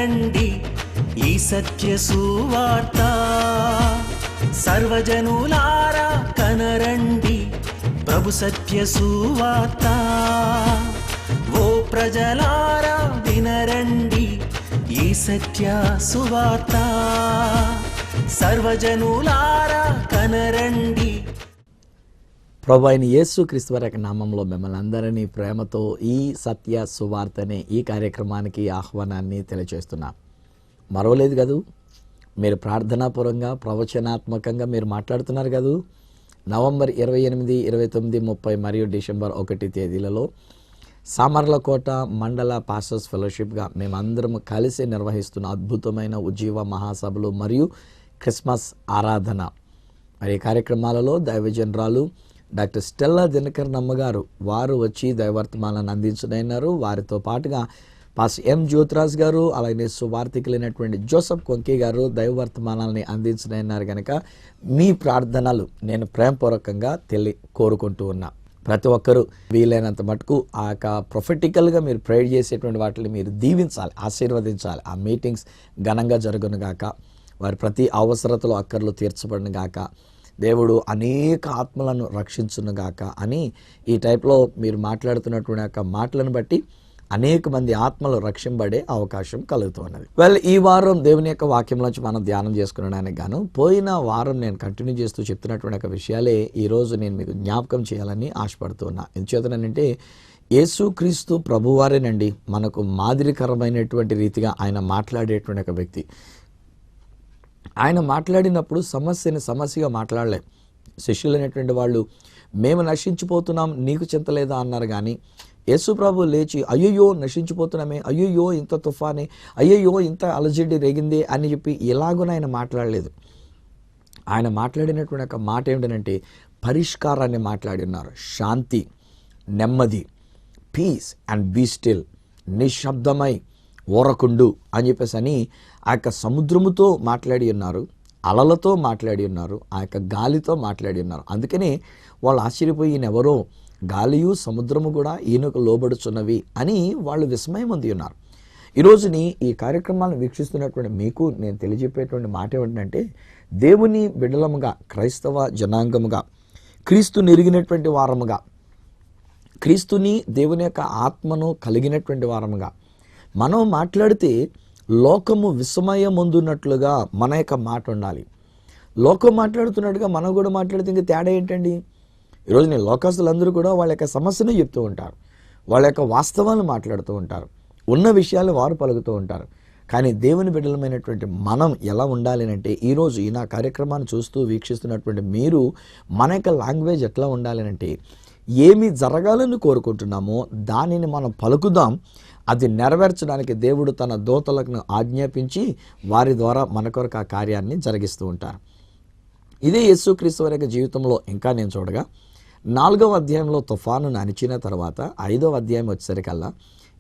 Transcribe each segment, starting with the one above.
రండి ఈ సత్య సువార్త సర్వజనులారా కనరండి ప్రభు సత్య సువార్త. ఓ ప్రజలారా వినరండి ఈ సత్య సువార్త సర్వజనులారా కనరండి. ప్రభు అయిన యేసు క్రీస్తు వారి యొక్క నామంలో మిమ్మల్ని అందరినీ ప్రేమతో ఈ సత్య సువార్త అనే ఈ కార్యక్రమానికి ఆహ్వానాన్ని తెలియజేస్తున్నా. మరవలేదు కదూ, మీరు ప్రార్థనాపూర్వంగా ప్రవచనాత్మకంగా మీరు మాట్లాడుతున్నారు కదూ. నవంబర్ 28, 29, 30 మరియు డిసెంబర్ 1 తేదీలలో సామర్లకోట మండల పాస్టర్స్ ఫెలోషిప్గా మేమందరం కలిసి నిర్వహిస్తున్న అద్భుతమైన ఉజ్జీవ మహాసభలు మరియు క్రిస్మస్ ఆరాధన మరి కార్యక్రమాలలో దైవజనరాలు డాక్టర్ స్టెల్లా దినకర్ నమ్మగారు వారు వచ్చి దైవర్తమానాన్ని అందించనున్నారు. వారితో పాటుగా పాస్ ఎం జ్యోతిరాజ్ గారు, అలాగే సువార్థికులైనటువంటి జోసఫ్ కొంకే గారు దైవర్తమానాలని అందించనున్నారు. కనుక మీ ప్రార్థనలు నేను ప్రేమపూర్వకంగా కోరుకుంటూ ఉన్నా. ప్రతి ఒక్కరూ వీలైనంత మటుకు ఆ యొక్క ప్రొఫెటికల్గా మీరు ప్రేయర్ చేసేటువంటి వాటిని మీరు దీవించాలి, ఆశీర్వదించాలి. ఆ మీటింగ్స్ ఘనంగా జరుగును గాక, వారి ప్రతి అవసరతలు అక్కర్లు తీర్చబడిన గాక, దేవుడు అనేక ఆత్మలను రక్షించునుగాక అని ఈ టైప్లో మీరు మాట్లాడుతున్నటువంటి యొక్క మాటలను బట్టి అనేక మంది ఆత్మలు రక్షింపబడే అవకాశం కలుగుతున్నది. ఈ వారం దేవుని యొక్క వాక్యంలోంచి మనం ధ్యానం చేసుకునడానికి గాను పోయిన వారం నేను కంటిన్యూ చేస్తూ చెప్తున్నటువంటి యొక్క విషయాలే ఈరోజు నేను మీకు జ్ఞాపకం చేయాలని ఆశపడుతున్నా. ఎందుచేతనంటే యేసుక్రీస్తు ప్రభువారేనండి మనకు మాదిరికరమైనటువంటి రీతిగా ఆయన మాట్లాడేటువంటి ఒక వ్యక్తి. ఆయన మాట్లాడినప్పుడు సమస్యగా మాట్లాడలే. శిష్యులైనటువంటి వాళ్ళు మేము నశించిపోతున్నాం నీకు చింతలేదా అన్నారు. కానీ యేసు ప్రభు లేచి అయ్యయ్యో నశించిపోతున్నామే, అయ్యయ్యో ఇంత తుఫానే, అయ్యయ్యో ఇంత అలజడి రేగిందే అని చెప్పి ఇలాగున ఆయన మాట్లాడలేదు. ఆయన మాట్లాడినటువంటి ఒక మాట ఏమిటంటే పరిష్కారాన్ని మాట్లాడి ఉన్నారు. శాంతి, నెమ్మది, పీస్ అండ్ బీ స్టిల్, నిశ్శబ్దమై ఓరకుండు అని చెప్పేసి అని ఆ యొక్క సముద్రముతో మాట్లాడి ఉన్నారు, అలలతో మాట్లాడి ఉన్నారు, ఆ యొక్క గాలితో మాట్లాడి ఉన్నారు. అందుకనే వాళ్ళు ఆశ్చర్యపోయి ఈయనెవరో, గాలియు సముద్రము కూడా ఈయనకు లోబడుచున్నవి అని వాళ్ళు విస్మయం పొంది ఉన్నారు. ఈరోజుని ఈ కార్యక్రమాలను వీక్షిస్తున్నటువంటి మీకు నేను తెలియజెప్పేటువంటి మాట ఏమిటంటే దేవుని బిడ్డలముగా, క్రైస్తవ జనాంగముగా, క్రీస్తుని ఎరిగినటువంటి వారముగా, క్రీస్తుని దేవుని యొక్క ఆత్మను కలిగినటువంటి వారముగా మనం మాట్లాడితే లోకము విస్మయం పొందున్నట్లుగా మన యొక్క మాట ఉండాలి. లోకం మాట్లాడుతున్నట్టుగా మనం కూడా మాట్లాడితే ఇంకా తేడా ఏంటండి? ఈరోజు నేను లోకస్తులందరూ కూడా వాళ్ళ యొక్క సమస్యను చెప్తూ ఉంటారు, వాళ్ళ యొక్క వాస్తవాలను మాట్లాడుతూ ఉంటారు, ఉన్న విషయాలు వారు పలుకుతూ ఉంటారు. కానీ దేవుని బిడ్డలమైనటువంటి మనం ఎలా ఉండాలి అంటే ఈరోజు ఈ నా కార్యక్రమాన్ని చూస్తూ వీక్షిస్తున్నటువంటి మీరు మన యొక్క లాంగ్వేజ్ ఎట్లా ఉండాలి అంటే ఏమి జరగాలని కోరుకుంటున్నామో దానిని మనం పలుకుదాం. అది నెరవేర్చడానికి దేవుడు తన దూతలకు ఆజ్ఞాపించి వారి ద్వారా మన కొరకు ఆ కార్యాన్ని జరిగిస్తూ ఉంటారు. ఇదే యేసుక్రీస్తు వారి యొక్క జీవితంలో ఇంకా నేను చూడగా 4వ అధ్యాయంలో తుఫానును అణిచిన తర్వాత 5వ అధ్యాయం వచ్చేసరికల్లా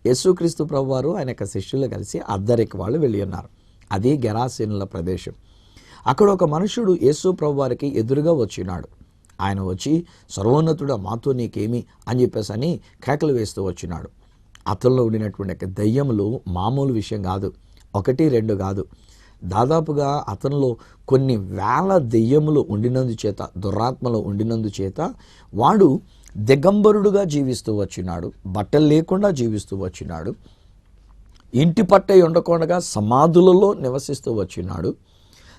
యేసుక్రీస్తు ప్రభువారు ఆయన యొక్క శిష్యులు కలిసి అద్దరికి వాళ్ళు వెళ్ళి ఉన్నారు. అది గెరాసేనుల ప్రదేశం. అక్కడ ఒక మనుషుడు యేసు ప్రభువారికి ఎదురుగా వచ్చినాడు. ఆయన వచ్చి సర్వోన్నతుడా మాతో నీకేమి అని చెప్పేసి అని కేకలు వేస్తూ వచ్చినాడు. అతనిలో ఉండినటువంటి దయ్యములు మామూలు విషయం కాదు, 1, 2 కాదు, దాదాపుగా అతనిలో కొన్ని వేల దెయ్యములు ఉండినందు చేత, దురాత్మలు ఉండినందు చేత వాడు దిగంబరుడుగా జీవిస్తూ వచ్చినాడు, బట్టలు లేకుండా జీవిస్తూ వచ్చినాడు, ఇంటి పట్టై ఉండకుండా సమాధులలో నివసిస్తూ వచ్చినాడు,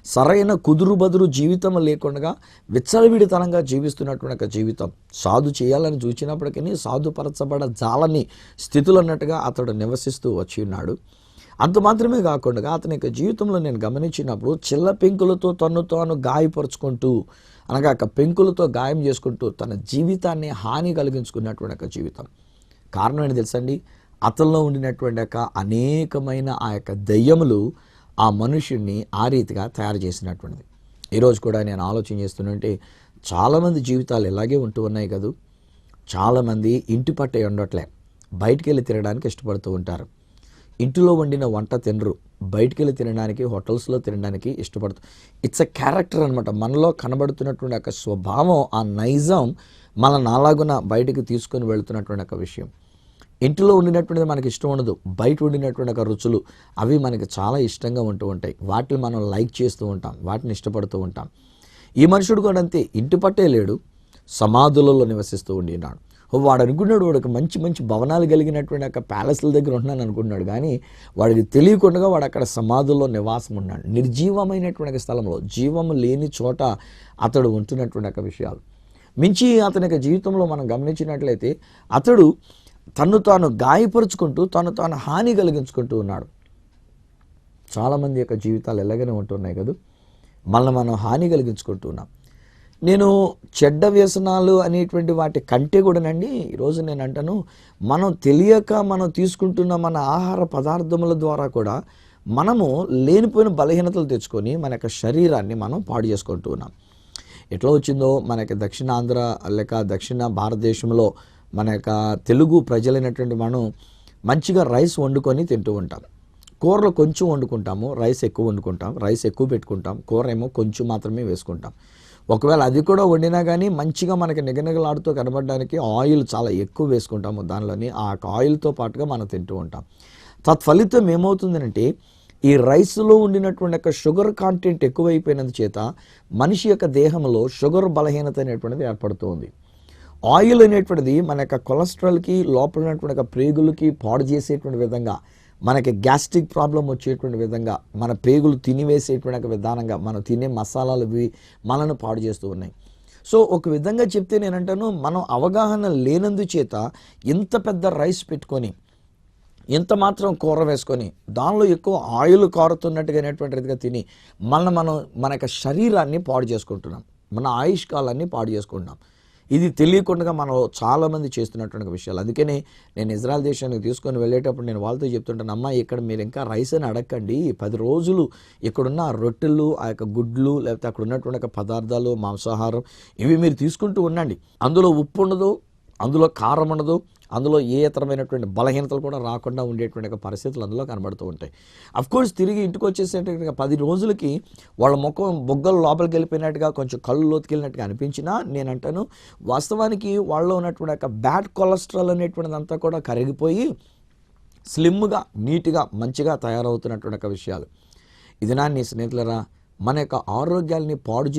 సరైన కుదురు బదురు జీవితం లేకుండా విచ్చలవిడితనంగా జీవిస్తున్నటువంటి జీవితం, సాధు చేయాలని చూచినప్పటికీ సాధుపరచబడ జాలని స్థితులు అన్నట్టుగా అతడు నివసిస్తూ వచ్చి ఉన్నాడు. అంత మాత్రమే కాకుండా అతని యొక్క జీవితంలో నేను గమనించినప్పుడు చిల్ల పెంకులతో తను తాను గాయపరుచుకుంటూ, అనగా పెంకులతో గాయం చేసుకుంటూ తన జీవితాన్ని హాని కలిగించుకున్నటువంటి ఒక జీవితం. కారణం ఏంటి తెలుసండి? అతనిలో ఉండినటువంటి అనేకమైన ఆ యొక్క దయ్యములు ఆ మనుషుణ్ణి ఆ రీతిగా తయారు చేసినటువంటిది. ఈరోజు కూడా నేను ఆలోచన చేస్తుంటే చాలామంది జీవితాలు ఇలాగే ఉంటూ ఉన్నాయి కదూ. చాలామంది ఇంటి పట్టే ఉండట్లే, బయటికి వెళ్ళి తినడానికి ఇష్టపడుతూ ఉంటారు. ఇంటిలో వండిన వంట తినరు, బయటికి వెళ్ళి తినడానికి, హోటల్స్లో తినడానికి ఇష్టపడుతూ. ఇట్స్ ఎ క్యారెక్టర్ అనమాట. మనలో కనబడుతున్నటువంటి ఒక స్వభావం, ఆ నైజం మన నాలాగున బయటికి తీసుకొని వెళుతున్నటువంటి ఒక విషయం. ఇంటిలో వండినటువంటిది మనకి ఇష్టం ఉండదు, బయట వండినటువంటి ఒక రుచులు అవి మనకి చాలా ఇష్టంగా ఉంటూ ఉంటాయి. వాటిని మనం లైక్ చేస్తూ ఉంటాం, వాటిని ఇష్టపడుతూ ఉంటాం. ఈ మనుషుడు కూడా అంతే, ఇంటి పట్టే లేడు, సమాధులలో నివసిస్తూ ఉండినాడు. వాడు అనుకున్నాడు వాడికి మంచి మంచి భవనాలు కలిగినటువంటి ఒక ప్యాలెస్ల దగ్గర ఉంటున్నాను అనుకున్నాడు, కానీ వాడికి తెలియకుండా వాడు అక్కడ సమాధుల్లో నివాసం ఉన్నాడు. నిర్జీవమైనటువంటి స్థలంలో, జీవము లేని చోట అతడు ఉంటున్నటువంటి ఒక విషయాలు మించి అతని యొక్క జీవితంలో మనం గమనించినట్లయితే అతడు తను తాను గాయపరుచుకుంటూ తను తాను హాని కలిగించుకుంటూ ఉన్నాడు. చాలామంది యొక్క జీవితాలు ఎలాగనే ఉంటున్నాయి కదా, మనల్ని మనం హాని కలిగించుకుంటూ ఉన్నాం. నేను చెడ్డ వ్యసనాలు అనేటువంటి వాటి కంటే కూడానండి ఈరోజు నేను అంటాను, మనం తెలియక మనం తీసుకుంటున్న మన ఆహార పదార్థముల ద్వారా కూడా మనము లేనిపోయిన బలహీనతలు తెచ్చుకొని మన యొక్క శరీరాన్ని మనం పాడు చేసుకుంటూ ఉన్నాం. ఎట్లా వచ్చిందో మనకి దక్షిణాంధ్ర లేక దక్షిణ భారతదేశంలో మన యొక్క తెలుగు ప్రజలైనటువంటి మనం మంచిగా రైస్ వండుకొని తింటూ ఉంటాం. కూరలు కొంచెం వండుకుంటాము, రైస్ ఎక్కువ వండుకుంటాం, రైస్ ఎక్కువ పెట్టుకుంటాం, కూర ఏమో కొంచెం మాత్రమే వేసుకుంటాం. ఒకవేళ అది కూడా వండినా కానీ మంచిగా మనకి నిగనిగలాడుతూ కనబడడానికి ఆయిల్ చాలా ఎక్కువ వేసుకుంటాము దానిలోని, ఆ ఆయిల్తో పాటుగా మనం తింటూ ఉంటాం. తత్ఫలితం ఏమవుతుందంటే ఈ రైస్లో ఉండినటువంటి యొక్క షుగర్ కాంటెంట్ ఎక్కువైపోయినందు చేత మనిషి యొక్క దేహంలో షుగర్ బలహీనత అనేటువంటిది ఏర్పడుతూ ఉంది. ఆయిల్ అనేటువంటిది మన యొక్క కొలెస్ట్రాల్కి, లోపల ఉన్నటువంటి యొక్క ప్రేగులకి పాడు చేసేటువంటి విధంగా, మనకి గ్యాస్ట్రిక్ ప్రాబ్లం వచ్చేటువంటి విధంగా, మన ప్రేగులు తినివేసేటువంటి విధానంగా మనం తినే మసాలాలు మనను పాడు చేస్తూ ఉన్నాయి. సో ఒక విధంగా చెప్తే నేనంటాను, మనం అవగాహన లేనందు చేత ఇంత పెద్ద రైస్ పెట్టుకొని ఇంత మాత్రం కూర వేసుకొని దానిలో ఎక్కువ ఆయిల్ కారుతున్నట్టుగా అనేటువంటిదిగా తిని మనం మన యొక్క శరీరాన్ని పాడు చేసుకుంటున్నాం, మన ఆయుష్కాలాన్ని పాడు చేసుకుంటున్నాం. ఇది తెలియకుండా మనం చాలామంది చేస్తున్నటువంటి విషయాలు. అందుకనే నేను ఇజ్రాయెల్ దేశానికి తీసుకొని వెళ్ళేటప్పుడు నేను వాళ్ళతో చెప్తుంటాను, అమ్మ ఇక్కడ మీరు ఇంకా రైస్ అని అడగండి, 10 రోజులు ఇక్కడున్న రొట్టెలు, ఆ యొక్క గుడ్లు, లేకపోతే అక్కడ ఉన్నటువంటి పదార్థాలు, మాంసాహారం ఇవి మీరు తీసుకుంటూ ఉండండి. అందులో ఉప్పు ఉండదు, అందులో కారం ఉండదు, అందులో ఏ ఇతరమైనటువంటి బలహీనతలు కూడా రాకుండా ఉండేటువంటి పరిస్థితులు అందులో కనబడుతూ ఉంటాయి. అఫ్కోర్స్ తిరిగి ఇంటికి వచ్చేసేటట్టుగా 10 రోజులకి వాళ్ళ ముఖం బొగ్గలు లోపలికి వెళ్ళిపోయినట్టుగా, కొంచెం కళ్ళు లోతుకెళ్ళినట్టుగా అనిపించినా నేనంటాను, వాస్తవానికి వాళ్ళలో ఉన్నటువంటి ఒక బ్యాడ్ కొలెస్ట్రాల్ అనేటువంటిది అంతా కూడా కరిగిపోయి స్లిమ్గా, నీట్గా, మంచిగా తయారవుతున్నటువంటి ఒక విషయాలు. ఇది నా నీ స్నేహితులరా, మన యొక్క ఆరోగ్యాల్ని పాడు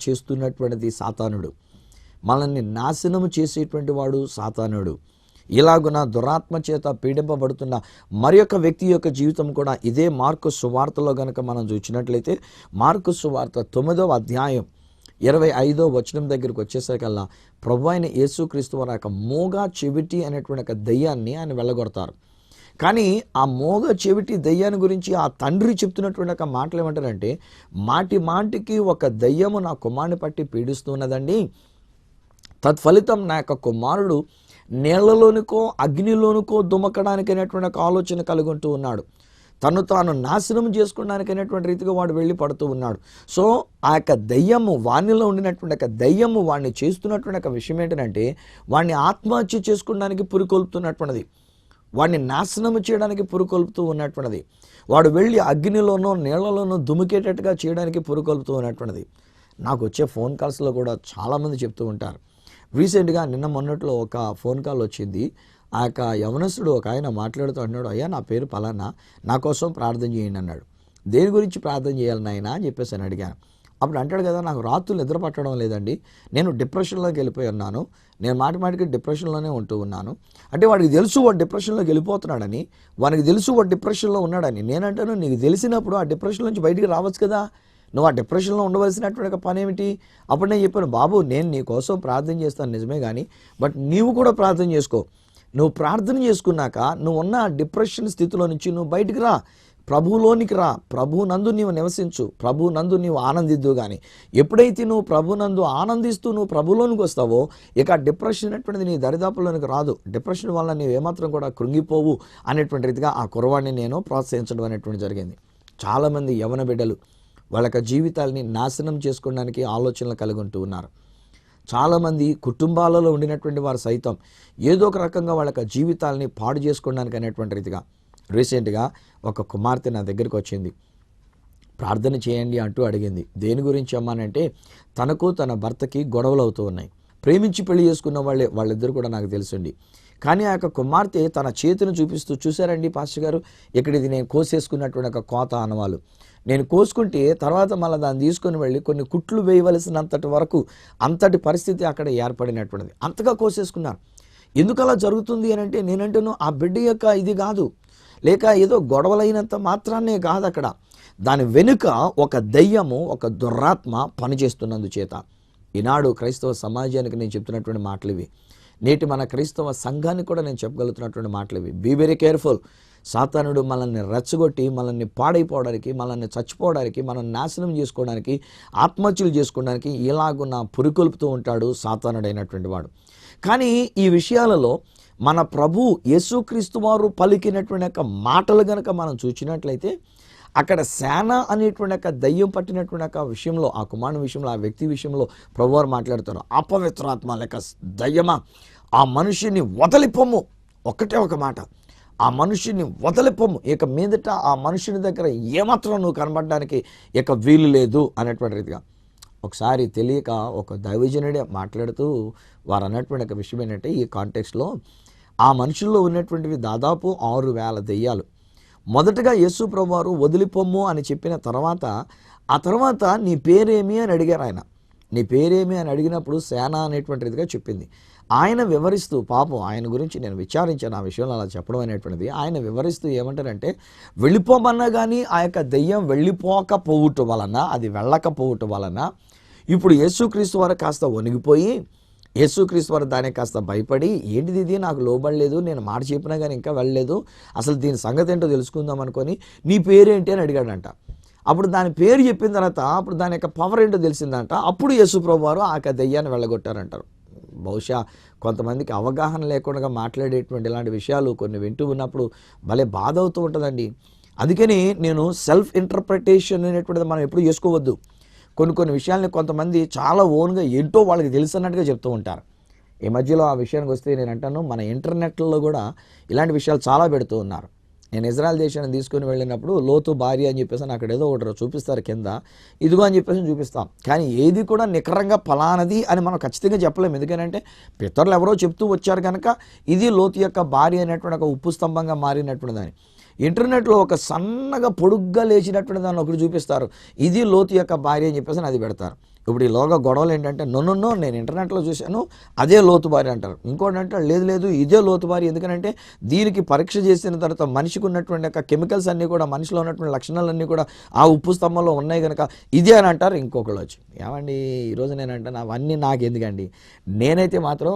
చేస్తున్నటువంటిది సాతానుడు, మనల్ని నాశనము చేసేటువంటి వాడు సాతానుడు. ఇలాగున దురాత్మ చేత పీడింపబడుతున్న మరి యొక్క వ్యక్తి యొక్క జీవితం కూడా ఇదే మార్కు సువార్తలో గనక మనం చూసినట్లయితే, మార్కు సువార్త 9వ అధ్యాయం 25వ వచనం దగ్గరికి వచ్చేసరికల్లా ప్రభు అయిన యేసుక్రీస్తు వారి యొక్క మోగ చెవిటి అనేటువంటి ఒక దయ్యాన్ని ఆయన వెళ్ళగొడతారు. కానీ ఆ మోగ చెవిటి దయ్యాన్ని గురించి ఆ తండ్రి చెప్తున్నటువంటి ఒక మాటలు ఏమంటారంటే, మాటి మాటికి ఒక దయ్యము నా కుమారుని పట్టి పీడిస్తున్నదండి, తత్ఫలితం నా యొక్క కుమారుడు నీళ్లలోనికో అగ్నిలోనికో దుమకడానికి అనేటువంటి ఒక ఆలోచన కలిగి ఉంటూ ఉన్నాడు, తను తాను నాశనం చేసుకోవడానికి అనేటువంటి రీతిగా వాడు వెళ్ళి పడుతూ ఉన్నాడు. సో ఆ యొక్క దయ్యము, వాణిలో ఉండినటువంటి ఒక దయ్యము వాడిని చేస్తున్నటువంటి ఒక విషయం ఏంటంటే, వాడిని ఆత్మహత్య చేసుకోవడానికి పురికొల్పుతున్నటువంటిది, వాడిని నాశనం చేయడానికి పురికొల్పుతూ ఉన్నటువంటిది, వాడు వెళ్ళి అగ్నిలోనో నీళ్లలోనో దుమికేటట్టుగా చేయడానికి పురికొల్పుతూ ఉన్నటువంటిది. నాకు వచ్చే ఫోన్ కాల్స్లో కూడా చాలామంది చెప్తూ ఉంటారు. రీసెంట్గా నిన్న మొన్నట్లో ఒక ఫోన్ కాల్ వచ్చింది. ఆ యొక్క యవనస్తుడు ఒక ఆయన మాట్లాడుతూ అన్నాడు, అయ్యా నా పేరు పలానా, నా కోసం ప్రార్థన చేయండి అన్నాడు. దేని గురించి ప్రార్థన చేయాలి నాయనా అని చెప్పేసి అని అడిగాను. అప్పుడు అంటాడు కదా, నాకు రాత్రులు నిద్ర పట్టడం లేదండి, నేను డిప్రెషన్లోకి వెళ్ళిపోయి ఉన్నాను, నేను మాటికి డిప్రెషన్లోనే ఉంటూ ఉన్నాను. అంటే వాడికి తెలుసు వాడు డిప్రెషన్లోకి వెళ్ళిపోతున్నాడని, వానికి తెలుసు వాడు డిప్రెషన్లో ఉన్నాడని. నేనంటాను, నీకు తెలిసినప్పుడు ఆ డిప్రెషన్ నుంచి బయటికి రావచ్చు కదా, నువ్వు ఆ డిప్రెషన్లో ఉండవలసినటువంటి పని ఏమిటి? అప్పుడు నేను చెప్పాను, బాబు నేను నీ కోసం ప్రార్థన చేస్తాను నిజమే, కానీ బట్ నీవు కూడా ప్రార్థన చేసుకో. నువ్వు ప్రార్థన చేసుకున్నాక నువ్వు ఉన్న డిప్రెషన్ స్థితిలో నుంచి నువ్వు బయటికి రా, ప్రభువులోనికి రా, ప్రభువునందు నీవు నివసించు, ప్రభువునందు నీవు ఆనందిద్దు. కానీ ఎప్పుడైతే నువ్వు ప్రభువునందు ఆనందిస్తూ నువ్వు ప్రభువులోనికి వస్తావో ఇక డిప్రెషన్ అనేటువంటిది నీ దరిదాపుల్లోనికి రాదు. డిప్రెషన్ వల్ల నీవు ఏమాత్రం కూడా కృంగిపోవు అనేటువంటి రీతిగా ఆ కుర్రవాడిని నేను ప్రోత్సహించడం అనేటువంటి జరిగింది. చాలామంది యవన బిడ్డలు వాళ్ళ జీవితాలని నాశనం చేసుకోవడానికి ఆలోచనలు కలిగి ఉంటూ ఉన్నారు. చాలామంది కుటుంబాలలో ఉండినటువంటి వారు సైతం ఏదో ఒక రకంగా వాళ్ళ జీవితాలని పాడు చేసుకోవడానికి అనేటువంటి రీతిగా. రీసెంట్గా ఒక కుమార్తె నా దగ్గరికి వచ్చింది, ప్రార్థన చేయండి అంటూ అడిగింది. దేని గురించి అమ్మానంటే, తనకు తన భర్తకి గొడవలు అవుతూ ఉన్నాయి. ప్రేమించి పెళ్లి చేసుకున్న వాళ్ళిద్దరు కూడా నాకు తెలుసండి, కానీ ఆ యొక్క కుమార్తె తన చేతిని చూపిస్తూ, చూసారండి పాస్టర్ గారు, ఇక్కడ ఇది నేను కోసేసుకున్నటువంటి ఒక కోత ఆనవాలు, నేను కోసుకుంటే తర్వాత మళ్ళీ దాన్ని తీసుకొని వెళ్ళి కొన్ని కుట్లు వేయవలసినంతటి వరకు అంతటి పరిస్థితి అక్కడ ఏర్పడినటువంటిది. అంతగా కోసేసుకున్నారు. ఎందుకు అలా జరుగుతుంది అని అంటే, నేనంటాను ఆ బిడ్డ యొక్క ఇది కాదు, లేక ఏదో గొడవలైనంత మాత్రాన్నే కాదు, అక్కడ దాని వెనుక ఒక దయ్యము, ఒక దురాత్మ పనిచేస్తున్నందుచేత. ఈనాడు క్రైస్తవ సమాజానికి నేను చెప్తున్నటువంటి మాటలు ఇవి. నేటి మన క్రైస్తవ సంఘానికి కూడా నేను చెప్పగలుగుతున్నటువంటి మాటలు ఇవి. Be very careful. సాతానుడు మనల్ని రెచ్చగొట్టి, మనల్ని పాడైపోవడానికి, మనల్ని చచ్చిపోవడానికి, మనం నాశనం చేసుకోవడానికి, ఆత్మహత్యలు చేసుకోవడానికి ఇలాగున్న పురికొల్పుతూ ఉంటాడు సాతానుడైనటువంటి వాడు. కానీ ఈ విషయాలలో మన ప్రభు యేసుక్రీస్తు వారు పలికినటువంటి యొక్క మాటలు గనక మనం చూసినట్లయితే, అక్కడ సేన అనేటువంటి యొక్క దయ్యం పట్టినటువంటి యొక్క విషయంలో, ఆ కుమారుని విషయంలో, ఆ వ్యక్తి విషయంలో ప్రభువారు మాట్లాడుతారు. అపవిత్రాత్మ లేక దయ్యమా, ఆ మనిషిని వదిలిపోము. ఒక్కటే ఒక మాట, ఆ మనుషుని వదిలిపోము, ఇక మీదట ఆ మనుషుని దగ్గర ఏమాత్రం నువ్వు కనబడడానికి ఇక వీలు లేదు అనేటువంటి రీతిగా. ఒకసారి తెలియక ఒక దైవజనుడే మాట్లాడుతూ వారు అన్నటువంటి ఒక విషయం ఏంటంటే, ఈ కాంటెక్స్లో ఆ మనుషుల్లో ఉన్నటువంటివి దాదాపు 6,000 దెయ్యాలు. మొదటగా యేసు ప్రభువారు వదిలిపోము అని చెప్పిన తర్వాత, ఆ తర్వాత నీ పేరేమి అని అడిగారు ఆయన. నీ పేరేమి అని అడిగినప్పుడు సేన అనేటువంటిదిగా చెప్పింది. ఆయన వివరిస్తూ, పాపం ఆయన గురించి నేను విచారించాను ఆ విషయంలో అలా చెప్పడం అనేటువంటిది. ఆయన వివరిస్తూ ఏమంటారంటే, వెళ్ళిపోమన్నా కానీ ఆ యొక్క దెయ్యం వెళ్ళిపోకపోవటం వలన, అది వెళ్ళకపోవటం వలన ఇప్పుడు యేసుక్రీస్తు వారు కాస్త వణిగిపోయి, యేసుక్రీస్తు వారు దానికి కాస్త భయపడి, ఏంటిది ఇది, నాకు లోబడలేదు, నేను మాట చెప్పినా కానీ ఇంకా వెళ్ళలేదు, అసలు దీని సంగతి ఏంటో తెలుసుకుందాం అనుకొని నీ పేరేంటి అని అడిగాడంట. అప్పుడు దాని పేరు చెప్పిన తర్వాత అప్పుడు దాని యొక్క పవర్ ఏంటో తెలిసిందంట. అప్పుడు యేసు ప్రభువారు ఆ దెయ్యాన్ని వెళ్ళగొట్టారంటారు. బహుశా కొంతమందికి అవగాహన లేకుండా మాట్లాడేటువంటి ఇలాంటి విషయాలు కొన్ని వింటూ ఉన్నప్పుడు భలే బాధ అవుతూ ఉంటుందండి. అందుకని నేను సెల్ఫ్ ఇంటర్ప్రిటేషన్ అనేటువంటిది మనం ఎప్పుడు చేసుకోవద్దు. కొన్ని విషయాల్ని కొంతమంది చాలా ఓన్గా ఏంటో వాళ్ళకి తెలుసన్నట్టుగా చెప్తూ ఉంటారు. ఈ మధ్యలో ఆ విషయానికి వస్తే నేను అంటాను, మన ఇంటర్నెట్లో కూడా ఇలాంటి విషయాలు చాలా పెడుతూ ఉన్నారు. నేను ఇజ్రాయెల్ దేశాన్ని తీసుకొని వెళ్ళినప్పుడు లోతు భార్య అని చెప్పేసి అక్కడ ఏదో ఒకటి చూపిస్తారు కింద, ఇదిగో అని చెప్పేసి చూపిస్తాం. కానీ ఏది కూడా నికరంగా ఫలానది అని మనం ఖచ్చితంగా చెప్పలేము. ఎందుకంటే పితరులు ఎవరో చెప్తూ వచ్చారు కనుక ఇది లోతు యొక్క భార్య అనేటువంటి ఒక ఉప్పు స్తంభంగా మారినటువంటి దాన్ని. ఇంటర్నెట్లో ఒక సన్నగా పొడుగ్గా లేచినటువంటి దాన్ని ఒకటి చూపిస్తారు, ఇది లోతు యొక్క భార్య అని చెప్పేసి అది పెడతారు. ఇప్పుడు ఈ లోగా గొడవలు ఏంటంటే, నో నేను ఇంటర్నెట్లో చూశాను అదే లోతు భార్య అంటారు. ఇంకోటి అంటే లేదు ఇదే లోతు భార్య. ఎందుకంటే దీనికి పరీక్ష చేసిన తర్వాత మనిషికి ఉన్నటువంటి యొక్క కెమికల్స్ అన్నీ కూడా, మనిషిలో ఉన్నటువంటి లక్షణాలన్నీ కూడా ఆ ఉప్పు స్తంభంలో ఉన్నాయి కనుక ఇదే అని అంటారు. ఇంకొకళ్ళు వచ్చి, ఏమండి ఈరోజు నేను అంటాను అవన్నీ నాకు ఎందుకండి, నేనైతే మాత్రం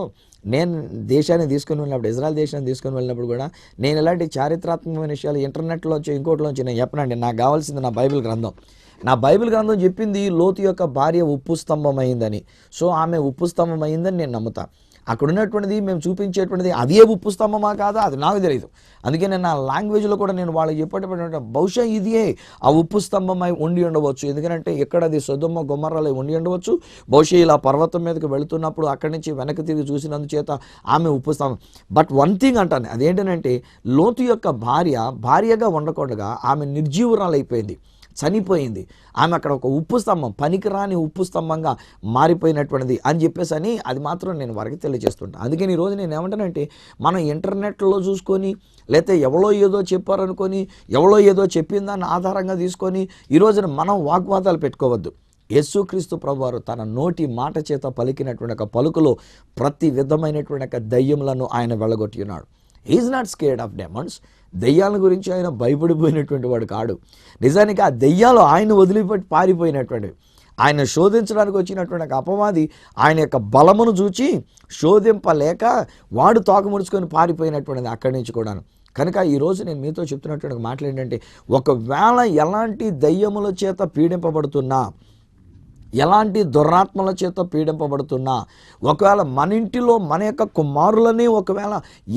నేను దేశాన్ని తీసుకొని వెళ్ళినప్పుడు, ఇజ్రాయెల్ దేశాన్ని తీసుకొని వెళ్ళినప్పుడు కూడా నేను ఇలాంటి చారిత్రాత్మకమైన విషయాలు ఇంటర్నెట్లోంచి ఇంకోటిలోంచి నేను చెప్పనండి. నాకు కావాల్సింది నా బైబిల్ గ్రంథం. నా బైబిల్ గ్రంథం చెప్పింది లోతు యొక్క భార్య ఉప్పు స్తంభం అయిందని. సో ఆమె ఉప్పు స్తంభం అయిందని నేను నమ్ముతా. అక్కడ ఉన్నటువంటిది మేము చూపించేటువంటిది అదే ఉప్పు స్తంభమా కాదా అది నాకు తెలియదు. అందుకే నేను నా లాంగ్వేజ్లో కూడా నేను వాళ్ళకి చెప్పేటటువంటి బహుశా ఇదే ఆ ఉప్పు స్తంభమై ఉండి ఉండవచ్చు. ఎందుకంటే ఎక్కడ అది సొదొమ గొమొర్రాలో ఉండి ఉండవచ్చు. బహుశా ఇలా పర్వతం మీదకి వెళుతున్నప్పుడు అక్కడి నుంచి వెనక్కి తిరిగి చూసినందుచేత ఆమె ఉప్పు స్తంభం. బట్ వన్ థింగ్ అంటాను, అదేంటంటే లోతు యొక్క భార్యగా ఉండకుండా ఆమె నిర్జీవురాలైపోయింది, చనిపోయింది. ఆమె అక్కడ ఒక ఉప్పు స్తంభం, పనికిరాని ఉప్పు స్తంభంగా మారిపోయినటువంటిది అని చెప్పేసి అని అది మాత్రం నేను వారికి తెలియజేస్తుంటాను. అందుకని ఈరోజు నేను ఏమంటానంటే, మనం ఇంటర్నెట్లో చూసుకొని లేకపోతే ఎవరో ఏదో చెప్పారనుకొని, ఎవరో ఏదో చెప్పిందాన్ని ఆధారంగా తీసుకొని ఈరోజున మనం వాగ్వాదాలు పెట్టుకోవద్దు. యేసుక్రీస్తు ప్రభువారు తన నోటి మాట చేత పలికినటువంటి ఒక పలుకులో ప్రతి విధమైనటువంటి ఒక దయ్యములను ఆయన వెళ్ళగొట్టి ఉన్నాడు. Is not scared of demons. దెయ్యాల గురించి ఆయన భయపడిపోయినటువంటి వాడు కాడు. నిజానికి ఆ దెయ్యాలు ఆయన వదిలిపెట్టి పారిపోయినటువంటివి. ఆయన శోధించడానికి వచ్చినటువంటి అపవాది ఆయన యొక్క బలమును చూచి శోధింపలేక వాడు తోకముడుచుకొని పారిపోయినటువంటిది అక్కడి నుంచి కూడాను. కనుక ఈరోజు నేను మీతో చెప్తున్నటువంటి మాటలు ఏంటంటే, ఒకవేళ ఎలాంటి దయ్యముల చేత పీడింపబడుతున్నా, ఎలాంటి దురాత్మల చేత పీడింపబడుతున్నా, ఒకవేళ మన ఇంటిలో మన యొక్క కుమారులని ఒకవేళ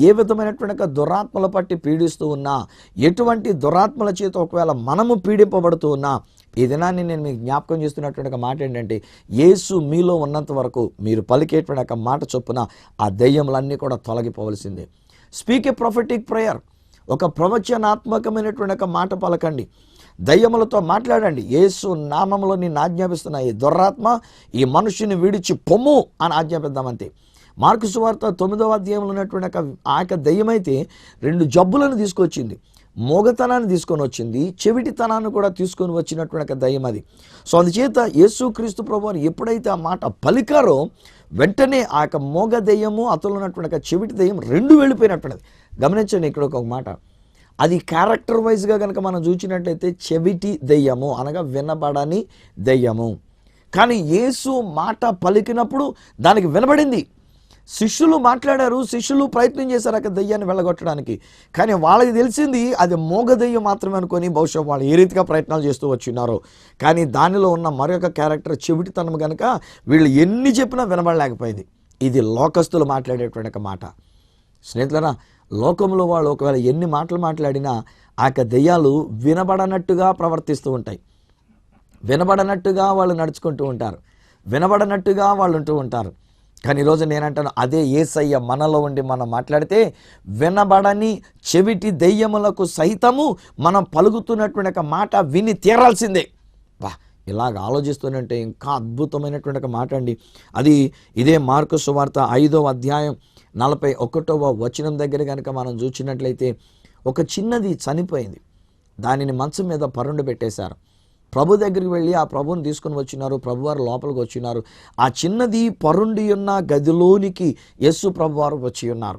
ఏ విధమైనటువంటి దురాత్మల పట్టి పీడిస్తూ ఉన్నా, ఎటువంటి దురాత్మల చేత ఒకవేళ మనము పీడింపబడుతూ ఉన్నా, ఈ దినాన్ని నేను మీకు జ్ఞాపకం చేస్తున్నటువంటి మాట ఏంటంటే, యేసు మీలో ఉన్నంత వరకు మీరు పలికేటువంటి మాట చొప్పున ఆ దయ్యములన్నీ కూడా తొలగిపోవలసిందే. Speak a prophetic prayer. ఒక ప్రవచనాత్మకమైనటువంటి మాట పలకండి, దయ్యములతో మాట్లాడండి. యేసు నామములో నేను ఆజ్ఞాపిస్తున్నా, ఈ దురాత్మ ఈ మనుషుని విడిచి పొమ్ము అని ఆజ్ఞాపిద్దామంతే. మార్కు సువార్త 9వ అధ్యాయంలో ఉన్నటువంటి ఆ యొక్క దెయ్యమైతే 2 జబ్బులను తీసుకొచ్చింది. మోగతనాన్ని తీసుకొని వచ్చింది, చెవిటితనాన్ని కూడా తీసుకొని వచ్చినటువంటి దయ్యం అది. సో అందుచేత యేసుక్రీస్తు ప్రభువారు ఎప్పుడైతే ఆ మాట పలికారో వెంటనే ఆ యొక్క మోగ దెయ్యము, అతను ఉన్నటువంటి చెవిటి దెయ్యం 2 వెళ్ళిపోయినటువంటిది. గమనించండి ఇక్కడ ఒక మాట, అది క్యారెక్టర్ వైజ్గా కనుక మనం చూసినట్లయితే చెవిటి దెయ్యము అనగా వినబడని దెయ్యము. కానీ యేసు మాట పలికినప్పుడు దానికి వినబడింది. శిష్యులు మాట్లాడారు, శిష్యులు ప్రయత్నం చేశారు అక్కడ దెయ్యాన్ని వెళ్ళగొట్టడానికి. కానీ వాళ్ళకి తెలిసింది అది మోగ దెయ్యం మాత్రమే అనుకొని బహుశా వాళ్ళు ఏ రీతిగా ప్రయత్నాలు చేస్తూ వచ్చినారో. కానీ దానిలో ఉన్న మరొక క్యారెక్టర్ చెవిటితనం కనుక వీళ్ళు ఎన్ని చెప్పినా వినబడలేకపోయింది. ఇది లోకస్తులు మాట్లాడేటువంటి ఒక మాట. స్నేహితులారా, లోకంలో వాళ్ళు ఒకవేళ ఎన్ని మాటలు మాట్లాడినా ఆ యొక్క దెయ్యాలు వినబడనట్టుగా ప్రవర్తిస్తూ ఉంటాయి, వినబడనట్టుగా వాళ్ళు నడుచుకుంటూ ఉంటారు, వినబడనట్టుగా వాళ్ళు ఉంటూ ఉంటారు. కానీ ఈరోజు నేనంటాను, అదే యేసయ్య మనలో ఉండి మనం మాట్లాడితే వినబడని చెవిటి దెయ్యములకు సైతము మనం పలుకుతున్నటువంటి ఒక మాట విని తీరాల్సిందే. ఇలాగ ఆలోచిస్తూనంటే ఇంకా అద్భుతమైనటువంటి ఒక మాట అండి. అది ఇదే మార్కు సువార్త 5వ అధ్యాయం 41వ వచనం దగ్గర కనుక మనం చూసినట్లయితే, ఒక చిన్నది చనిపోయింది, దానిని మంచం మీద పరుండు పెట్టేశారు. ప్రభు దగ్గరికి వెళ్ళి ఆ ప్రభుని తీసుకుని వచ్చినారు. ప్రభువారు లోపలికి వచ్చినారు. ఆ చిన్నది పరుండి ఉన్న గదిలోనికి యేసు ప్రభువారు వచ్చి ఉన్నారు.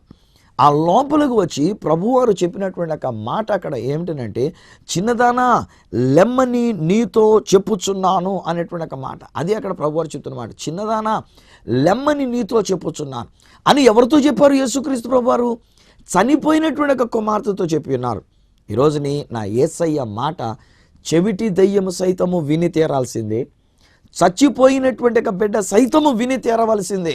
ఆ లోపలికి వచ్చి ప్రభువారు చెప్పినటువంటి ఒక మాట అక్కడ ఏమిటంటే, చిన్నదానా లెమ్మని నీతో చెప్పుచున్నాను అనేటువంటి ఒక మాట. అది అక్కడ ప్రభువారు చెప్తున్నమాట. చిన్నదానా లెమ్మని నీతో చెప్పుచున్నాను అని ఎవరితో చెప్పారు? యేసుక్రీస్తు ప్రభువారు చనిపోయినటువంటి ఒక కుమార్తెతో చెప్పి ఉన్నారు. ఈరోజుని నా యేసయ్య మాట చెవిటి దెయ్యము సైతము విని తీరాల్సిందే, చచ్చిపోయినటువంటి ఒక బిడ్డ సైతము విని తీరవలసిందే.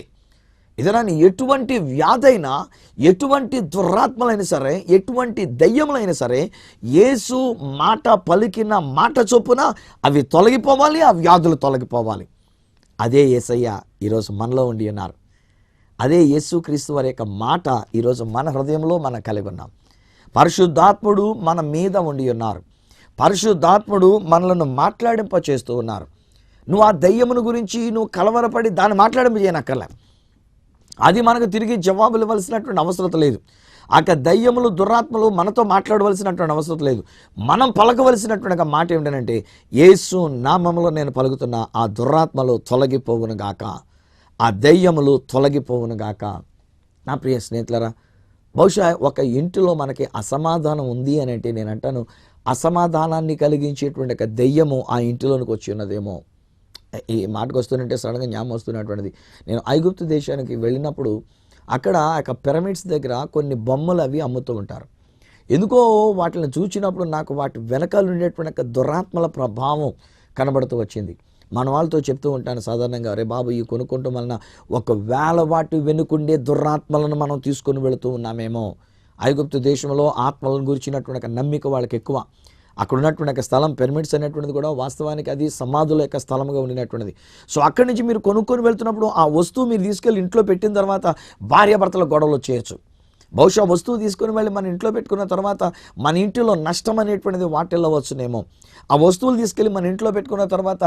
ఇదనాన్ని ఎటువంటి వ్యాధైనా, ఎటువంటి దురాత్మలైనా సరే, ఎటువంటి దెయ్యములైనా సరే, యేసు మాట పలికిన మాట చొప్పున అవి తొలగిపోవాలి, ఆ వ్యాధులు తొలగిపోవాలి. అదే యేసయ్య ఈరోజు మనలో ఉండి ఉన్నారు. అదే యేసుక్రీస్తు వారి యొక్క మాట ఈరోజు మన హృదయంలో మనం కలిగి ఉన్నాం. పరిశుద్ధాత్ముడు మన మీద ఉండి ఉన్నారు. పరిశుద్ధాత్ముడు మనలను మాట్లాడింప చేస్తూ ఉన్నారు. నువ్వు ఆ దయ్యమును గురించి నువ్వు కలవరపడి దాన్ని మాట్లాడింప చేయనక్కర్లే. అది మనకు తిరిగి జవాబులు ఇవ్వాల్సినటువంటి అవసరం లేదు. ఆ దయ్యములు, దురాత్మలు మనతో మాట్లాడవలసినటువంటి అవసరం లేదు. మనం పలకవలసినటువంటి మాట ఏమిటంటే, యేసు నామములో నేను పలుకుతున్న ఆ దురాత్మలు తొలగిపోవును గాక, ఆ దయ్యములు తొలగిపోవును గాక. నా ప్రియ స్నేహితులారా, బహుశా ఒక ఇంటిలో మనకి అసమాధానం ఉంది అని అంటే నేను అంటాను, అసమాధానాన్ని కలిగించేటువంటి ఒక దెయ్యము ఆ ఇంటిలోనికి వచ్చి ఉన్నదేమో. ఈ మాటకు వస్తున్నట్టే సడన్గా జ్ఞాపకం వస్తున్నటువంటిది, నేను ఐగుప్తు దేశానికి వెళ్ళినప్పుడు అక్కడ ఆ పిరమిడ్స్ దగ్గర కొన్ని బొమ్మలు అవి అమ్ముతూ ఉంటారు. ఎందుకో వాటిని చూసినప్పుడు నాకు వాటి వెనకాల ఉండేటువంటి దురాత్మల ప్రభావం కనబడుతూ వచ్చింది. మన వాళ్ళతో చెప్తూ ఉంటాను సాధారణంగా, అరే బాబు ఈ కొనుక్కుంటూ వలన ఒకవేళ వాటి వెనుకుండే దురాత్మలను మనం తీసుకొని వెళుతూ ఉన్నామేమో. ఐగుప్తు దేశంలో ఆత్మలను గురించినటువంటి నమ్మిక వాళ్ళకి ఎక్కువ. అక్కడ ఉన్నటువంటి స్థలం పిరమిడ్స్ అనేటువంటిది కూడా వాస్తవానికి అది సమాధుల యొక్క స్థలంగా ఉండినటువంటిది. సో అక్కడి నుంచి మీరు కొనుక్కొని వెళ్తున్నప్పుడు ఆ వస్తువు మీరు తీసుకెళ్ళి ఇంట్లో పెట్టిన తర్వాత భార్యాభర్తల గొడవలు వచ్చేయచ్చు. బహుశా వస్తువు తీసుకుని వెళ్ళి మన ఇంట్లో పెట్టుకున్న తర్వాత మన ఇంటిలో నష్టం అనేటువంటిది వాటిల్లో వచ్చునేమో. ఆ వస్తువులు తీసుకెళ్ళి మన ఇంట్లో పెట్టుకున్న తర్వాత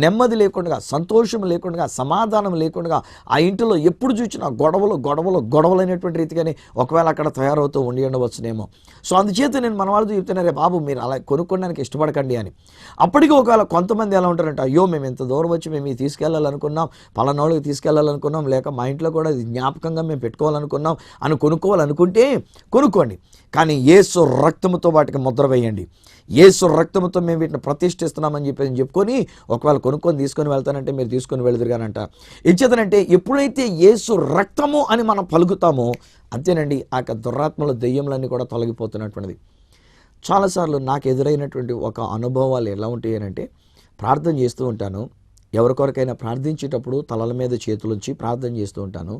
నెమ్మది లేకుండా, సంతోషం లేకుండా, సమాధానం లేకుండా ఆ ఇంటిలో ఎప్పుడు చూసినా గొడవలు గొడవలు గొడవలు అనేటువంటి రీతిగానే ఒకవేళ అక్కడ తయారవుతూ ఉండి ఉండవచ్చునేమో. సో అందుచేత నేను మన వాళ్ళతో చెప్తున్నారే, బాబు మీరు అలా కొనుక్కోవడానికి ఇష్టపడకండి అని. అప్పటికి ఒకవేళ కొంతమంది ఎలా ఉంటారంటే, అయ్యో మేము ఎంత దూరం వచ్చి మేము తీసుకెళ్ళాలనుకున్నాం, పలానోళ్ళకి తీసుకెళ్ళాలనుకున్నాం, లేక మా ఇంట్లో కూడా ఇది జ్ఞాపకంగా మేము పెట్టుకోవాలనుకున్నాం అని కొనుక్కోవాలనుకుంటే కొనుక్కోండి. కానీ యేసు రక్తముతో వాటికి ముద్ర వేయండి. యేసు రక్తముతో మేము వీటిని ప్రతిష్ఠిస్తున్నామని చెప్పుకొని ఒకవేళ కొనుక్కొని తీసుకొని వెళ్తానంటే మీరు తీసుకొని వెళ్దురుగానంట. ఇచ్చేదనంటే ఎప్పుడైతే యేసు రక్తము అని మనం పలుకుతామో అంతేనండి, ఆ దురాత్మల దెయ్యములన్నీ కూడా తొలగిపోతున్నటువంటిది. చాలాసార్లు నాకు ఎదురైనటువంటి ఒక అనుభవాలు ఎలా ఉంటాయి అంటే, ప్రార్థన చేస్తూ ఉంటాను, ఎవరికొరకైనా ప్రార్థించేటప్పుడు తలల మీద చేతులుంచి ప్రార్థన చేస్తూ ఉంటాను.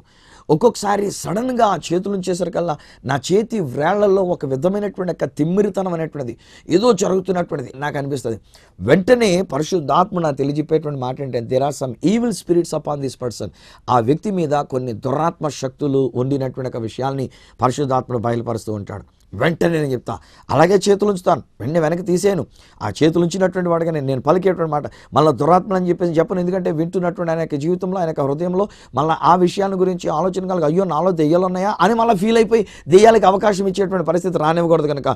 ఒక్కొక్కసారి సడన్గా ఆ చేతులు ఉంచేసరికల్లా నా చేతి వ్రేళ్లలో ఒక విధమైనటువంటి తిమ్మిరితనం అనేటువంటిది ఏదో జరుగుతున్నటువంటిది నాకు అనిపిస్తుంది. వెంటనే పరిశుద్ధాత్మ నాకు తెలియజెప్పేటువంటి మాట ఏంటంటే, there are some evil spirits upon this person. ఆ వ్యక్తి మీద కొన్ని దురాత్మ శక్తులు ఉండినటువంటి ఒక విషయాల్ని పరిశుద్ధాత్మను బయలుపరుస్తూ ఉంటాడు. వెంటనే నేను చెప్తా, అలాగే చేతులు ఉంచుతాను, వెంటనే వెనక్కి తీసేయను. ఆ చేతులు ఉంచినటువంటి వాడిగా నేను పలికేటువంటి మాట మళ్ళీ దురాత్మలు అని చెప్పేసి చెప్పను. ఎందుకంటే వింటున్నటువంటి ఆయన యొక్క జీవితంలో, ఆయన యొక్క హృదయంలో మళ్ళీ ఆ విషయాన్ని గురించి ఆలోచన కలగ, అయ్యో నాలో దెయ్యాలు ఉన్నాయా అని మళ్ళీ ఫీల్ అయిపోయి దెయ్యాలకి అవకాశం ఇచ్చేటువంటి పరిస్థితి రానివ్వకూడదు. కనుక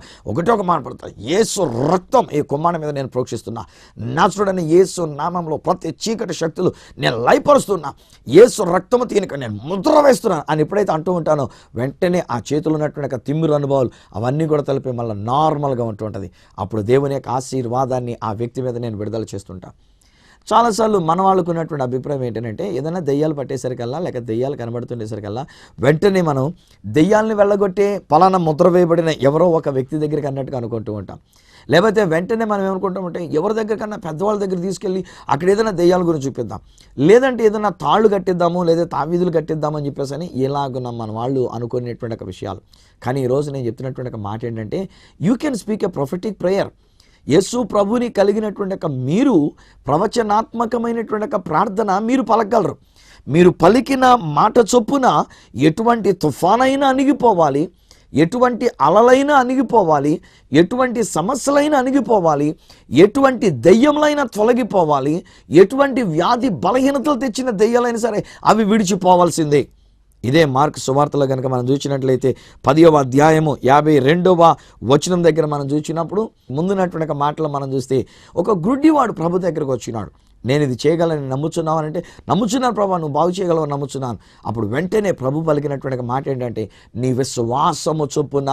ఒక మాట పడతా, యేసు రక్తం ఈ కుమ్మాడి మీద నేను ప్రోక్షిస్తున్నా. నాచుడని యేసు నామంలో ప్రతి చీకటి శక్తులు నేను లయపరుస్తున్నా. యేసు రక్తము తీయక నేను ముద్ర వేస్తున్నాను అని ఎప్పుడైతే అంటూ ఉంటానో వెంటనే ఆ చేతులు ఉన్నటువంటి తిమ్మిరు అనుభవాలు అవన్నీ కూడా తలిపి మళ్ళీ నార్మల్గా ఉంటుంటుంది. అప్పుడు దేవుని యొక్క ఆశీర్వాదాన్ని ఆ వ్యక్తి మీద నేను విడుదల చేస్తుంటా. చాలాసార్లు మన వాళ్ళకు ఉన్నటువంటి అభిప్రాయం ఏంటంటే, ఏదైనా దెయ్యాలు పట్టేసరికల్లా లేక దెయ్యాలు కనబడుతుండేసరికల్లా వెంటనే మనం దెయ్యాలని వెళ్ళగొట్టే పలానా ముద్ర వేయబడిన ఎవరో ఒక వ్యక్తి దగ్గరికి అన్నట్టుగా అనుకుంటూ ఉంటాం. లేకపోతే వెంటనే మనం ఏమనుకుంటామంటే, ఎవరి దగ్గర కన్నా పెద్దవాళ్ళ దగ్గర తీసుకెళ్ళి అక్కడ ఏదైనా దెయ్యాల గురించి చూపిద్దాం, లేదంటే ఏదైనా తాళ్ళు కట్టిద్దాము, లేదా తావీదులు కట్టిద్దాము అని చెప్పేసి అని ఇలాగున్న మన వాళ్ళు అనుకునేటువంటి ఒక విషయాలు. కానీ ఈరోజు నేను చెప్తున్నటువంటి ఒక మాట ఏంటంటే, you can speak a prophetic prayer. యేసు ప్రభుని కలిగినటువంటి ఒక మీరు ప్రవచనాత్మకమైనటువంటి ఒక ప్రార్థన మీరు పలకగలరు. మీరు పలికిన మాట చొప్పున ఎటువంటి తుఫానైనా అణిగిపోవాలి, ఎటువంటి అలలైనా అణిగిపోవాలి, ఎటువంటి సమస్యలైనా అణిగిపోవాలి, ఎటువంటి దెయ్యములైనా తొలగిపోవాలి, ఎటువంటి వ్యాధి బలహీనతలు తెచ్చిన దెయ్యాలైనా సరే అవి విడిచిపోవాల్సిందే. ఇదే మార్కు సువార్తలో కనుక మనం చూసినట్లయితే 10వ అధ్యాయము 52వ వచనం దగ్గర మనం చూసినప్పుడు ముందున్నటువంటి మాటలు మనం చూస్తే, ఒక గుడ్డివాడు ప్రభు దగ్గరకు వచ్చినాడు. నేను ఇది చేయగలని నమ్ముచున్నావు అంటే, నమ్ముచున్నాను ప్రభు, నువ్వు బాగు చేయగలవు నమ్ముచున్నాను. అప్పుడు వెంటనే ప్రభు పలికినటువంటి మాట ఏంటంటే, నీ విశ్వాసము చొప్పున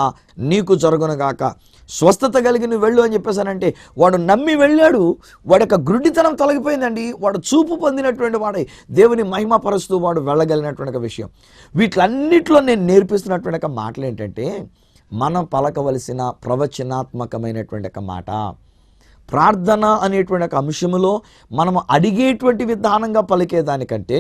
నీకు జరుగునుగాక, స్వస్థత కలిగి నువ్వు వెళ్ళు అని చెప్పేసానంటే వాడు నమ్మి వెళ్ళాడు. వాడి యొక్క గుడ్డితనం తొలగిపోయిందండి. వాడు చూపు పొందినటువంటి వాడై దేవుని మహిమపరుస్తూ వాడు వెళ్ళగలిగినటువంటి విషయం. వీటిలన్నిటిలో నేను నేర్పిస్తున్నటువంటి మాటలు ఏంటంటే, మనం పలకవలసిన ప్రవచనాత్మకమైనటువంటి ఒక మాట ప్రార్థన అనేటువంటి ఒక అంశములో మనం అడిగేటువంటి విధానంగా పలికేదానికంటే,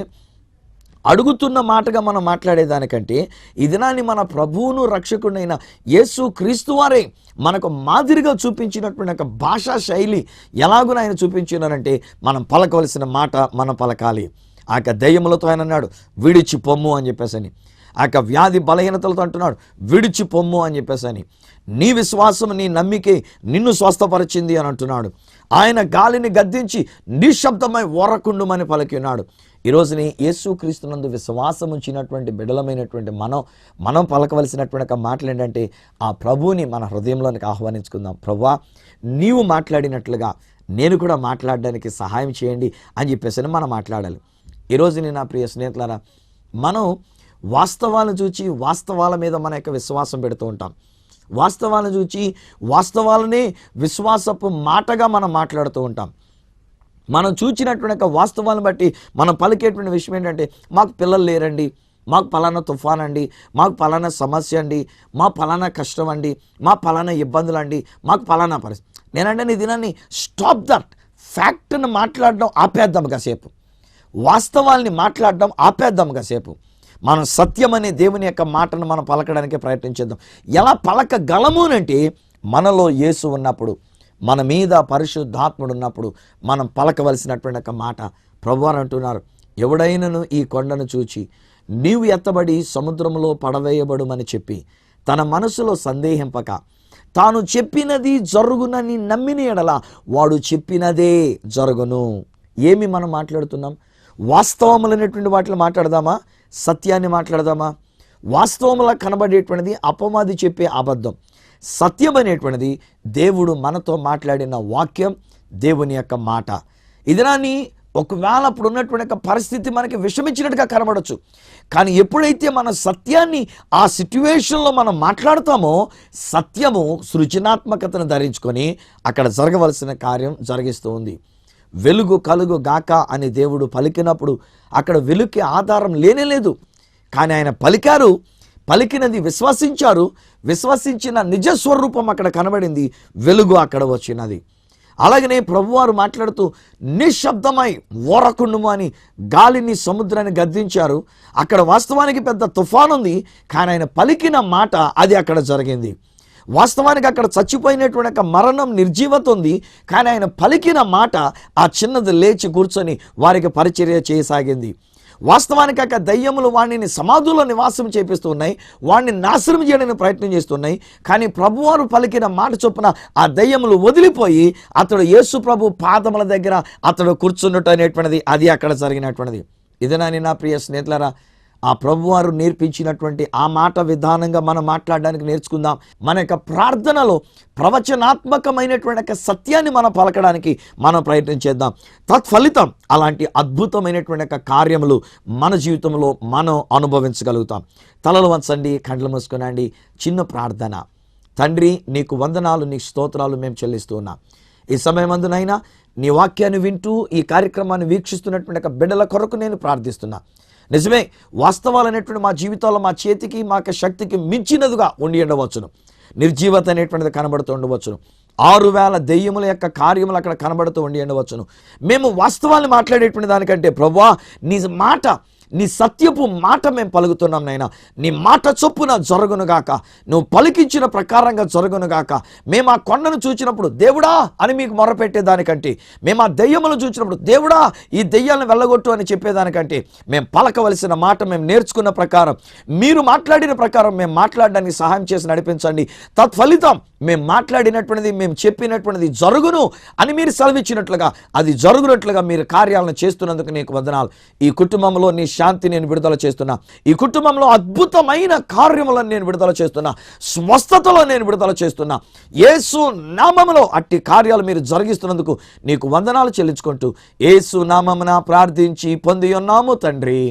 అడుగుతున్న మాటగా మనం మాట్లాడేదానికంటే, ఈ దినాన్ని మన ప్రభువును రక్షకుడైన యేసు క్రీస్తు వారే మనకు మాదిరిగా చూపించినటువంటి ఒక భాషా శైలి ఎలాగో ఆయన చూపించినారంటే, మనం పలకవలసిన మాట మనం పలకాలి. ఆ యొక్క దయ్యములతో ఆయన అన్నాడు, విడిచి పొమ్ము అని చెప్పేసని. ఆ యొక్క వ్యాధి బలహీనతలతో అంటున్నాడు, విడిచి పొమ్ము అని చెప్పేసని. నీ విశ్వాసం, నీ నమ్మికే నిన్ను స్వస్థపరిచింది అని అంటున్నాడు. ఆయన గాలిని గద్దించి నిశ్శబ్దమై ఓరకుండుమని పలికినాడు. ఈరోజుని యేసుక్రీస్తునందు విశ్వాసం ఉంచినటువంటి బిడలమైనటువంటి మనం పలకవలసినటువంటి ఒక మాటలు ఏంటంటే, ఆ ప్రభువుని మన హృదయంలోనికి ఆహ్వానించుకుందాం. ప్రభువా, నీవు మాట్లాడినట్లుగా నేను కూడా మాట్లాడడానికి సహాయం చేయండి అని చెప్పేసి మనం మాట్లాడాలి. ఈరోజు నా ప్రియ స్నేహితులారా, మనం వాస్తవాలను చూచి వాస్తవాల మీద మన యొక్క విశ్వాసం పెడుతూ ఉంటాం. వాస్తవాలను చూచి వాస్తవాలనే విశ్వాసపు మాటగా మనం మాట్లాడుతూ ఉంటాం. మనం చూచినటువంటి వాస్తవాలను బట్టి మనం పలికేటువంటి విషయం ఏంటంటే, మాకు పిల్లలు లేరండి, మాకు పలానా తుఫాన్ అండి, మాకు పలానా సమస్య అండి, మా పలానా కష్టం అండి, మా పలానా ఇబ్బందులు అండి, మాకు పలానా పరిస్థితి. నేనంటే నీ దినాన్ని స్టాప్ దట్. ఫ్యాక్ట్ని మాట్లాడడం ఆపేద్దాం కాసేపు, వాస్తవాల్ని మాట్లాడడం ఆపేద్దాం కాసేపు. మనం సత్యం అనే దేవుని యొక్క మాటను మనం పలకడానికి ప్రయత్నించేద్దాం. ఎలా పలకగలము అంటే, మనలో యేసు ఉన్నప్పుడు, మన మీద పరిశుద్ధాత్ముడు ఉన్నప్పుడు మనం పలకవలసినటువంటి ఒక మాట. ప్రభువారు అంటున్నారు, ఎవడైనను ఈ కొండను చూచి నీవు ఎత్తబడి సముద్రంలో పడవేయబడుమని చెప్పి తన మనసులో సందేహింపక తాను చెప్పినది జరుగునని నమ్మిన ఎడల వాడు చెప్పినదే జరుగును. ఏమి మనం మాట్లాడుతున్నాం? వాస్తవములైనటువంటి వాటిని మాట్లాడదామా? సత్యాన్ని మాట్లాడదామా? వాస్తవములా కనబడేటువంటిది అపవాది చెప్పే అబద్ధం. సత్యం అనేటువంటిది దేవుడు మనతో మాట్లాడిన వాక్యం, దేవుని యొక్క మాట. ఇదిరాని ఒకవేళ అప్పుడు ఉన్నటువంటి పరిస్థితి మనకి విషమించినట్టుగా కనబడవచ్చు, కానీ ఎప్పుడైతే మన సత్యాన్ని ఆ సిట్యువేషన్లో మనం మాట్లాడతామో, సత్యము సృజనాత్మకతను ధరించుకొని అక్కడ జరగవలసిన కార్యం జరిగిస్తూ ఉంది. వెలుగు కలుగు గాక అని దేవుడు పలికినప్పుడు అక్కడ వెలుగుకి ఆధారం లేనేలేదు, కానీ ఆయన పలికారు, పలికినది విశ్వసించారు, విశ్వసించిన నిజస్వరూపం అక్కడ కనబడింది, వెలుగు అక్కడ వచ్చినది. అలాగనే ప్రభువారు మాట్లాడుతూ నిశ్శబ్దమై ఓరకుండుము అని గాలిని సముద్రాన్ని గద్దించారు. అక్కడ వాస్తవానికి పెద్ద తుఫాను ఉంది, కానీ ఆయన పలికిన మాట అది అక్కడ జరిగింది. వాస్తవానికి అక్కడ చచ్చిపోయినటువంటి మరణం, నిర్జీవత ఉంది, కానీ ఆయన పలికిన మాట ఆ చిన్నది లేచి కూర్చొని వారికి పరిచర్య చేయసాగింది. వాస్తవానికి ఆ దయ్యములు వాడిని సమాధుల్లో నివాసం చేపిస్తూ ఉన్నాయి, వాడిని నాశనం చేయడానికి ప్రయత్నం చేస్తున్నాయి. కానీ ప్రభువారు పలికిన మాట చొప్పున ఆ దయ్యములు వదిలిపోయి అతడు యేసు ప్రభు పాదముల దగ్గర అతడు కూర్చున్నట్టు అనేటువంటిది అది అక్కడ జరిగినటువంటిది. ఇదేనాని నా ప్రియ స్నేహితులారా, ఆ ప్రభువారు నేర్పించినటువంటి ఆ మాట విధానంగా మనం మాట్లాడడానికి నేర్చుకుందాం. మన యొక్క ప్రార్థనలో ప్రవచనాత్మకమైనటువంటి సత్యాన్ని మనం పలకడానికి మనం ప్రయత్నం చేద్దాం. తత్ఫలితం అలాంటి అద్భుతమైనటువంటి కార్యములు మన జీవితంలో మనం అనుభవించగలుగుతాం. తలలు వంచండి, కండ్లు మూసుకునండి. చిన్న ప్రార్థన. తండ్రి, నీకు వందనాలు, నీకు స్తోత్రాలు మేము చెల్లిస్తూ ఉన్నాం. ఈ సమయమందునైనా నీ వాక్యాన్ని వింటూ ఈ కార్యక్రమాన్ని వీక్షిస్తున్నటువంటి బిడ్డల కొరకు నేను ప్రార్థిస్తున్నా. నిజమే, వాస్తవాలు అనేటువంటి మా జీవితాల్లో మా చేతికి మా శక్తికి మించినదిగా ఉండి ఉండవచ్చును. నిర్జీవత అనేటువంటిది కనబడుతూ ఉండవచ్చును. 6,000 దెయ్యముల యొక్క కార్యములు అక్కడ కనబడుతూ ఉండి ఉండవచ్చును. మేము వాస్తవాన్ని మాట్లాడేటువంటి దానికంటే ప్రభువా నీ మాట, నీ సత్యపు మాట మేము పలుకుతున్నాం నైనా. నీ మాట చొప్పున జరుగునుగాక, నువ్వు పలికించిన ప్రకారంగా జరుగునుగాక. మేము ఆ కొండను చూచినప్పుడు దేవుడా అని మీకు మొరపెట్టేదానికంటే, మేము ఆ దెయ్యములను చూచినప్పుడు దేవుడా ఈ దెయ్యాలను వెళ్ళగొట్టు అని చెప్పేదానికంటే, మేము పలకవలసిన మాట మేము నేర్చుకున్న ప్రకారం, మీరు మాట్లాడిన ప్రకారం మేము మాట్లాడడానికి సహాయం చేసి నడిపించండి. తత్ఫలితం మేము మాట్లాడినటువంటిది, మేము చెప్పినటువంటిది జరుగును అని మీరు సెలవిచ్చినట్లుగా అది జరుగునట్లుగా మీరు కార్యాలను చేస్తున్నందుకు నీకు వందనాలు. ఈ కుటుంబంలో నీ శాంతి నేను విడుదల చేస్తున్నా. ఈ కుటుంబంలో అద్భుతమైన కార్యములను నేను విడుదల చేస్తున్నా. స్వస్థతలో నేను విడుదల చేస్తున్నా. యేసు నామములో అట్టి కార్యాలు మీరు జరిగిస్తున్నందుకు నీకు వందనాలు చెల్లించుకుంటూ యేసు నామమున ప్రార్థించి పొంది ఉన్నాము తండ్రి.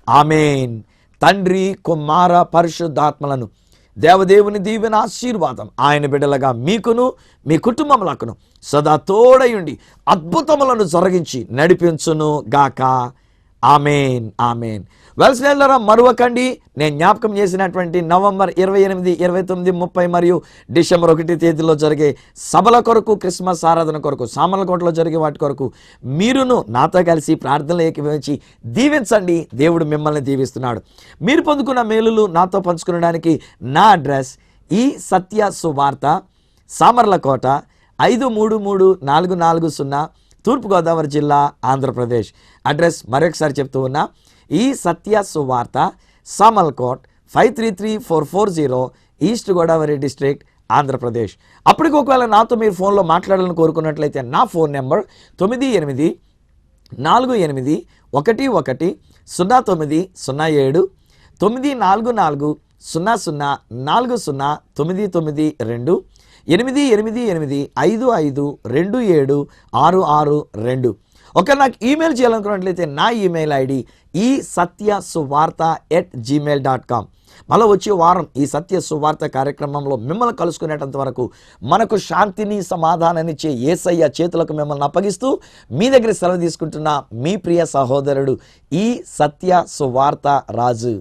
ఆమేన్. తండ్రి, కుమార, పరిశుద్ధాత్మలను దేవదేవుని దీవెన ఆశీర్వాదం ఆయన బిడ్డలుగా మీకును మీ కుటుంబములకును సదా తోడయుండి అద్భుతములను జరిగించి నడిపించును గాక. ఆమేన్, ఆమేన్. వెల్స్నేల్లరా, మరువకండి, నేను జ్ఞాపకం చేసినటువంటి నవంబర్ 28, 29, 30 మరియు డిసెంబర్ 1 తేదీలో జరిగే సభల కొరకు, క్రిస్మస్ ఆరాధన కొరకు, సామర్లకోటలో జరిగే వాటి కొరకు మీరును నాతో కలిసి ప్రార్థనలు ఏకీభవించి దీవించండి. దేవుడు మిమ్మల్ని దీవిస్తున్నాడు. మీరు పొందుకున్న మేలులు నాతో పంచుకునడానికి నా అడ్రస్ ఈ సత్య సువార్త, సామర్లకోట 533440, తూర్పుగోదావరి జిల్లా, ఆంధ్రప్రదేశ్. అడ్రస్ మరొకసారి చెప్తూ ఉన్నా, ఈ సత్య సువార్త, సామర్లకోట్ 533440, ఈస్ట్ గోదావరి డిస్ట్రిక్ట్, ఆంధ్రప్రదేశ్. అప్పటికి ఒకవేళ నాతో మీరు ఫోన్లో మాట్లాడాలని కోరుకున్నట్లయితే నా ఫోన్ నెంబర్ 9848110907 94400409992 8885527662. ఒక నాకు ఈమెయిల్ చేయాలనుకున్నట్లయితే నా ఈమెయిల్ ఐడి ఈ సత్య సువార్త @gmail.com. మళ్ళీ వచ్చే వారం ఈ సత్య సువార్త కార్యక్రమంలో మిమ్మల్ని కలుసుకునేటంత వరకు మనకు శాంతిని, సమాధానాన్ని ఇచ్చే యేసయ్య చేతులకు మిమ్మల్ని అప్పగిస్తూ మీ దగ్గర సెలవు తీసుకుంటున్న మీ ప్రియ సహోదరుడు ఈ సత్య సువార్త రాజు.